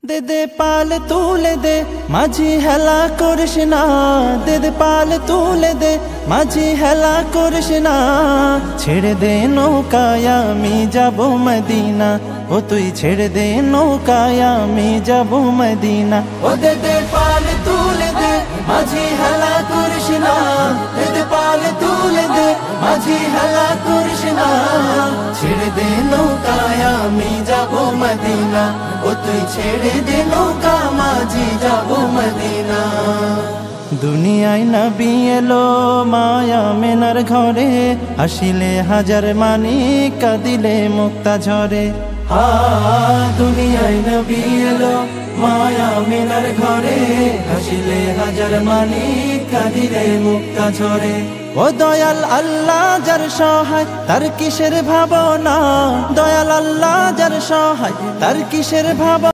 দে দে পাল তুলে দে মাঝি হেলা করিস না, দে দে পাল তুলে দে মাঝি হেলা করিস না। ছেড়ে দে নৌকায় আমি যাব মদিনা, ও তুই ছেড়ে দে নৌকায় আমি যাব মদিনা। ও দে দে পাল তুলে দে মাঝি হেলা করিস না, দে দে পাল তুলে দে মাঝি হেলা করিস না। ছেড়ে দে নৌকায় আমি যাব মদিনা, ও তুই ছেড়ে দে নৌকা মাঝি যাব মদিনা। দুনিয়ায় নবী এলো মায়া মেনার ঘরে, হাসিলে হাজার মানিক কাঁদিলে মুক্তা ঝরে। দুনিয়ায় নবী এলো মায়া মেনার ঘরে, হাসিলে হাজার মানিক কাঁদিলে মুক্তা ঝরে। ও দয়াল আল্লাহ যার সহায় তার কিসের ভাবনা, দয়াল আল্লাহ যার সহায় তার কিসের ভাবনা।